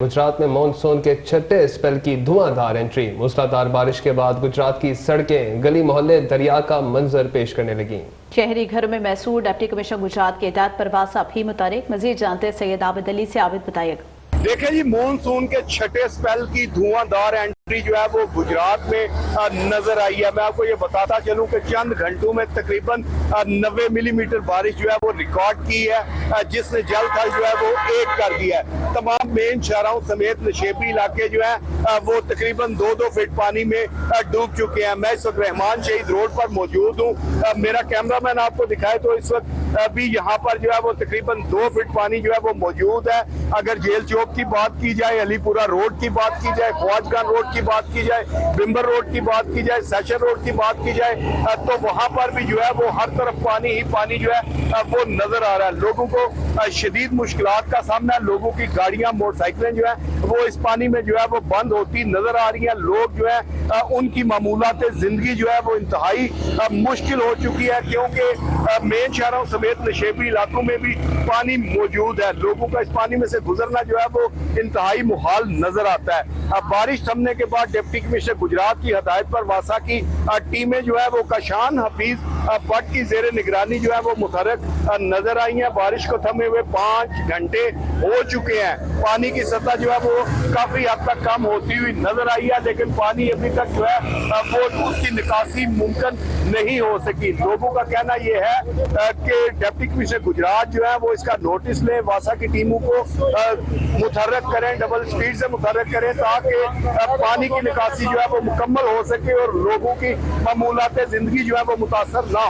गुजरात में मानसून के छठे स्पेल की धुआंधार एंट्री। मूसलाधार बारिश के बाद गुजरात की सड़कें, गली मोहल्ले दरिया का मंजर पेश करने लगी। शहरी घरों में महसूर डिप्टी कमिश्नर गुजरात के हिदायत पर वासा भी मुतारिक। मजीद जानते सैयद आबिद अली से। आबिद बताइएगा। देखिए जी, मानसून के छठे स्पेल की धुआंधार एंट्री जो है वो गुजरात में नजर आई है। मैं आपको ये बताता चलूं कि चंद घंटों में तकरीबन 90 मिलीमीटर बारिश जो है वो रिकॉर्ड की है, जिसने जल थल जो है वो एक कर दिया है। तमाम मेन शहरों समेत नशेबी इलाके जो है वो तकरीबन 2-2 फीट पानी में डूब चुके हैं। मैं इस वक्त रहमान शहीद रोड पर मौजूद हूँ। मेरा कैमरामैन आपको दिखाए तो इस वक्त भी यहाँ पर जो है वो तकरीबन 2 फीट पानी जो है वो मौजूद है। अगर जेल चौक की बात की जाए, अलीपुरा रोड की बात की जाए, ख्वाजगान रोड की बात की जाए, बिम्बर रोड की बात की जाए, सेशन रोड की बात की जाए, तो वहां पर भी जो है वो हर तरफ पानी ही पानी जो है वो नजर आ रहा है। लोगों को शदीद मुश्किलात का सामना है। लोगों की गाड़ियां, मोटरसाइकिलें जो है वो इस पानी में जो है वो बंद होती नजर आ रही है। लोग जो है उनकी मामूलात जिंदगी जो है वो इंतहाई मुश्किल हो चुकी है, क्योंकि मेन शहरों समेत नशेबी इलाकों में भी पानी मौजूद है। लोगों का इस पानी में से गुजरना जो है वो इंतहाई मुहाल नजर आता है। अब बारिश थमने के बाद डिप्टी कमिश्नर गुजरात की हदायत पर वासा की टीमें जो है वो कशान हफीज भट्ट की जेर निगरानी जो है वो मुतहरक नजर आई है। बारिश को थमे हुए 5 घंटे हो चुके हैं। पानी की सतह जो है वो काफी हद तक कम होती हुई नजर आई है, लेकिन पानी अभी तक जो है वो उसकी निकासी मुमकिन नहीं हो सकी। लोगों का कहना यह है कि डिप्टी कमिश्नर गुजरात जो है वो इसका नोटिस लें, वासा की टीमों को मुतहरक करें, डबल स्पीड से मुतहरक करें, ताकि पानी की निकासी जो है वो मुकम्मल हो सके और लोगों की मामूलात जिंदगी जो है वो मुतासर